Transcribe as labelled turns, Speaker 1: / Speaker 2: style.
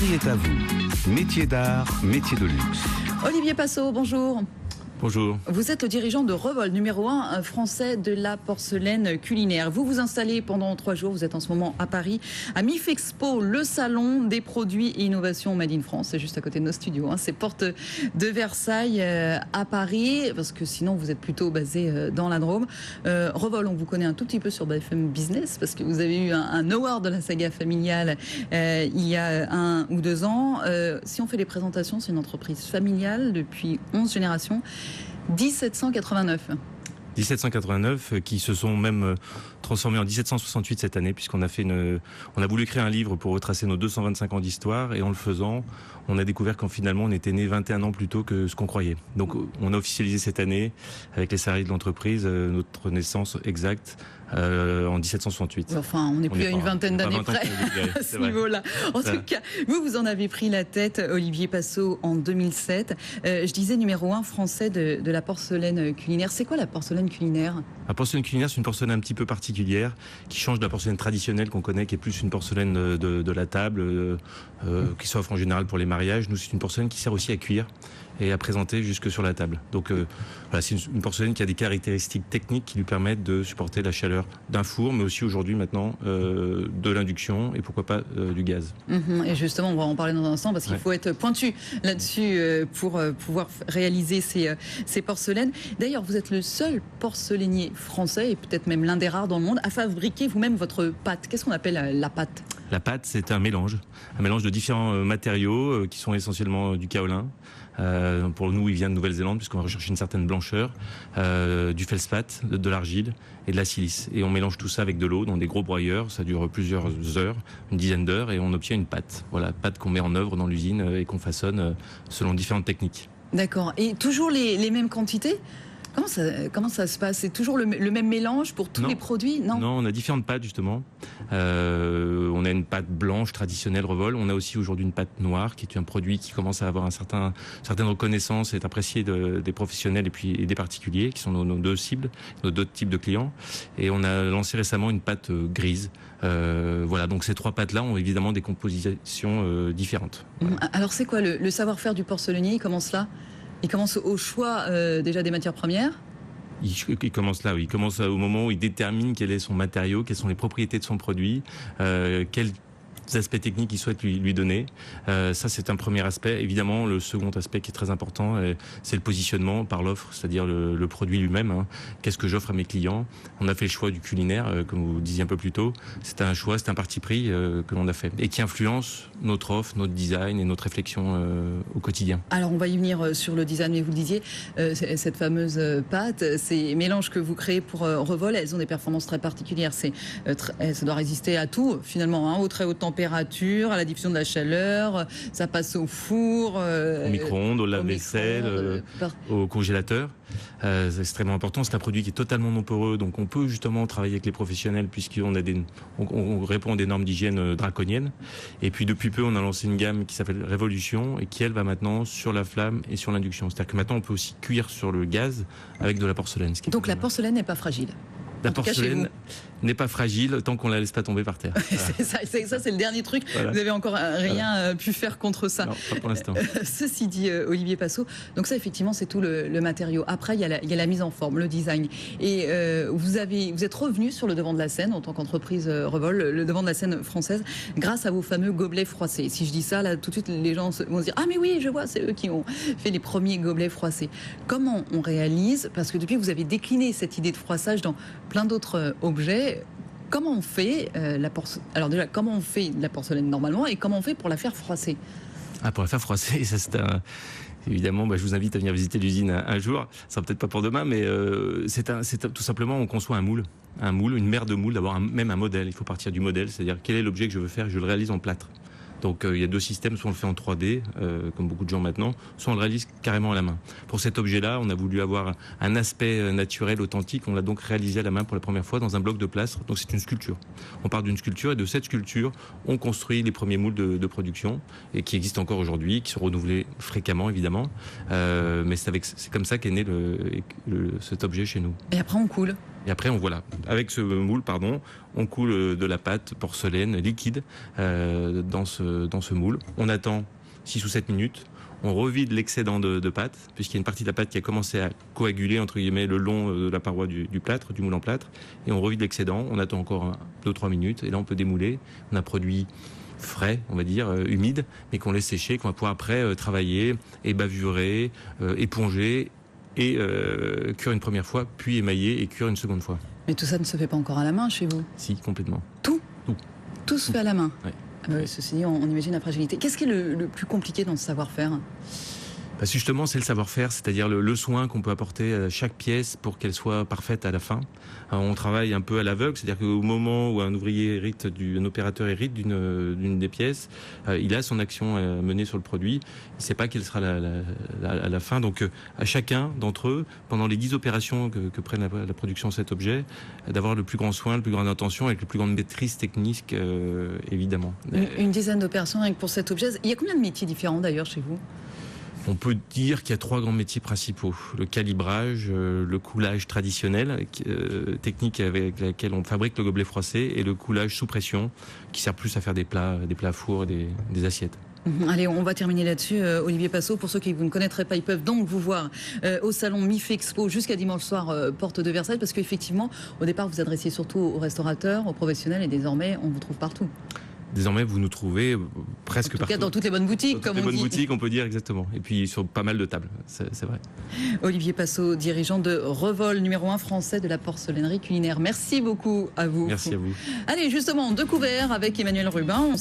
Speaker 1: Paris est à vous. Métier d'art, métier de luxe.
Speaker 2: Olivier Passot, bonjour.
Speaker 3: Bonjour.
Speaker 2: Vous êtes le dirigeant de Revol, numéro 1 français de la porcelaine culinaire. Vous vous installez pendant 3 jours, vous êtes en ce moment à Paris, à MIFEXPO, le salon des produits et innovations Made in France. C'est juste à côté de nos studios, c'est porte de Versailles à Paris, parce que sinon vous êtes plutôt basé dans la Drôme. Revol, on vous connaît un tout petit peu sur BFM Business, parce que vous avez eu un award de la saga familiale il y a 1 ou 2 ans. Si on fait les présentations, c'est une entreprise familiale depuis 11 générations.
Speaker 3: 1789 qui se sont même transformés en 1768 cette année, puisqu'on a on a voulu créer un livre pour retracer nos 225 ans d'histoire, et en le faisant, on a découvert qu'en finalement on était né 21 ans plus tôt que ce qu'on croyait. Donc on a officialisé cette année avec les salariés de l'entreprise notre naissance exacte en 1768.
Speaker 2: Enfin, on n'est plus à une vingtaine d'années près à ce niveau-là. En tout cas, vous en avez pris la tête, Olivier Passot, en 2007. Je disais numéro 1 français de la porcelaine culinaire. C'est quoi la porcelaine culinaire ?
Speaker 3: La porcelaine culinaire, c'est une porcelaine un petit peu particulière, qui change de la porcelaine traditionnelle qu'on connaît, qui est plus une porcelaine de la table, qui s'offre en général pour les mariages. Nous, c'est une porcelaine qui sert aussi à cuire et à présenter jusque sur la table. Donc voilà, c'est une porcelaine qui a des caractéristiques techniques qui lui permettent de supporter la chaleur d'un four, mais aussi aujourd'hui maintenant de l'induction et pourquoi pas du gaz.
Speaker 2: Et justement, on va en parler dans un instant, parce qu'il faut être pointu là-dessus pour pouvoir réaliser ces porcelaines. D'ailleurs, vous êtes le seul porcelainier français, et peut-être même l'un des rares dans le monde, à fabriquer vous-même votre pâte. Qu'est-ce qu'on appelle la pâte ?
Speaker 3: La pâte, c'est un mélange de différents matériaux qui sont essentiellement du kaolin. Pour nous, il vient de Nouvelle-Zélande, puisqu'on va rechercher une certaine blancheur, du feldspath, de l'argile et de la silice. Et on mélange tout ça avec de l'eau dans des gros broyeurs. Ça dure plusieurs heures, une dizaine d'heures, et on obtient une pâte. Voilà, pâte qu'on met en œuvre dans l'usine et qu'on façonne selon différentes techniques. D'accord.
Speaker 2: Et toujours les mêmes quantités ? Comment ça se passe ? C'est toujours le même mélange pour tous les produits ?
Speaker 3: Non, on a différentes pâtes justement. On a une pâte blanche traditionnelle Revol. On a aussi aujourd'hui une pâte noire, qui est un produit qui commence à avoir certaine reconnaissance et est apprécié des professionnels et des particuliers, qui sont nos deux cibles, nos deux types de clients. Et on a lancé récemment une pâte grise. Voilà, donc ces 3 pâtes-là ont évidemment des compositions différentes. Voilà.
Speaker 2: Alors c'est quoi le savoir-faire du porcelainier ? Il commence là ? Il commence au choix déjà des matières premières ?
Speaker 3: Il commence là, oui. Il commence au moment où il détermine quel est son matériau, quelles sont les propriétés de son produit, quels aspects techniques il souhaite lui donner. Ça, c'est un premier aspect. Évidemment, le second aspect qui est très important, c'est le positionnement par l'offre, c'est-à-dire le produit lui-même. Qu'est-ce que j'offre à mes clients ? On a fait le choix du culinaire, comme vous disiez un peu plus tôt. C'est un choix, c'est un parti pris que l'on a fait et qui influence notre offre, notre design et notre réflexion au quotidien.
Speaker 2: Alors, on va y venir sur le design, mais vous le disiez, cette fameuse pâte, ces mélanges que vous créez pour Revol, elles ont des performances très particulières. Ça doit résister à tout, finalement, aux très hautes températures, à la diffusion de la chaleur, ça passe au four,
Speaker 3: au micro-ondes, au lave-vaisselle, au congélateur. C'est extrêmement important. C'est un produit qui est totalement non poreux, donc on peut justement travailler avec les professionnels, puisqu'on répond à des normes d'hygiène draconiennes. Et puis depuis peu, on a lancé une gamme qui s'appelle Révolution, et qui elle va maintenant sur la flamme et sur l'induction. C'est-à-dire que maintenant on peut aussi cuire sur le gaz avec de la porcelaine.
Speaker 2: Donc la porcelaine n'est pas fragile.
Speaker 3: La porcelaine n'est pas fragile tant qu'on la laisse pas tomber par terre.
Speaker 2: Voilà. c'est le dernier truc. Voilà. Vous n'avez encore rien pu faire contre ça.
Speaker 3: Non, pas pour l'instant.
Speaker 2: Ceci dit, Olivier Passot, donc ça effectivement c'est tout le matériau. Après il y a la mise en forme, le design. Et vous êtes revenu sur le devant de la scène en tant qu'entreprise Revol, le devant de la scène française, grâce à vos fameux gobelets froissés. Si je dis ça, là tout de suite les gens vont se dire ah mais oui je vois, c'est eux qui ont fait les premiers gobelets froissés. Comment on réalise, parce que depuis vous avez décliné cette idée de froissage dans plein d'autres objets. Comment on fait alors déjà, comment on fait de la porcelaine normalement, et comment on fait pour la faire froisser ?
Speaker 3: Pour la faire froisser, ça c'est évidemment, je vous invite à venir visiter l'usine un jour. Ça sera peut-être pas pour demain, mais c'est tout simplement, on conçoit un moule, une mer de moule, d'avoir même un modèle. Il faut partir du modèle, c'est-à-dire quel est l'objet que je veux faire, je le réalise en plâtre. Donc il y a 2 systèmes, soit on le fait en 3D, comme beaucoup de gens maintenant, soit on le réalise carrément à la main. Pour cet objet-là, on a voulu avoir un aspect naturel, authentique. On l'a donc réalisé à la main pour la première fois dans un bloc de plâtre. Donc c'est une sculpture. On part d'une sculpture, et de cette sculpture, on construit les premiers moules de production, et qui existent encore aujourd'hui, qui sont renouvelés fréquemment évidemment. Mais c'est comme ça qu'est né cet objet chez nous.
Speaker 2: Et après on coule ?
Speaker 3: Et après, avec ce moule, on coule de la pâte porcelaine liquide dans ce moule. On attend 6 ou 7 minutes. On revide l'excédent de pâte, puisqu'il y a une partie de la pâte qui a commencé à coaguler, entre guillemets, le long de la paroi du plâtre, du moule en plâtre. Et on revide l'excédent. On attend encore 2-3 minutes. Et là, on peut démouler. On a un produit frais, on va dire, humide, mais qu'on laisse sécher, qu'on va pouvoir après travailler, et bavurer, éponger, et cuire une première fois, puis émailler et cuire une seconde fois.
Speaker 2: Mais tout ça ne se fait pas encore à la main chez vous?
Speaker 3: Si, complètement.
Speaker 2: Tout se fait à la main.
Speaker 3: Ouais.
Speaker 2: Ceci dit, on imagine la fragilité. Qu'est-ce qui est le plus compliqué dans ce savoir-faire?
Speaker 3: Justement, c'est le savoir-faire, c'est-à-dire le soin qu'on peut apporter à chaque pièce pour qu'elle soit parfaite à la fin. On travaille un peu à l'aveugle, c'est-à-dire qu'au moment où un opérateur hérite d'une des pièces, il a son action à mener sur le produit. Il ne sait pas quelle sera à la fin. Donc, à chacun d'entre eux, pendant les 10 opérations que prenne la production de cet objet, d'avoir le plus grand soin, le plus grande attention, avec le plus grande maîtrise technique, évidemment.
Speaker 2: Une dizaine d'opérations rien que pour cet objet. Il y a combien de métiers différents d'ailleurs chez vous?
Speaker 3: On peut dire qu'il y a 3 grands métiers principaux. Le calibrage, le coulage traditionnel, technique avec laquelle on fabrique le gobelet froissé, et le coulage sous pression, qui sert plus à faire des plats à four et des assiettes.
Speaker 2: Allez, on va terminer là-dessus. Olivier Passot, pour ceux qui vous ne connaîtraient pas, ils peuvent donc vous voir au salon MIF Expo jusqu'à dimanche soir, porte de Versailles, parce qu'effectivement, au départ, vous adressiez surtout aux restaurateurs, aux professionnels, et désormais, on vous trouve partout.
Speaker 3: Désormais, vous nous trouvez presque partout.
Speaker 2: En tout cas, dans toutes les bonnes boutiques, comme on dit.
Speaker 3: Dans toutes les bonnes boutiques, on peut dire exactement. Et puis sur pas mal de tables, c'est vrai.
Speaker 2: Olivier Passot, dirigeant de Revol, numéro 1 français de la porcelainerie culinaire. Merci beaucoup à vous.
Speaker 3: Merci à vous.
Speaker 2: Allez, justement, de couvert avec Emmanuel Rubin.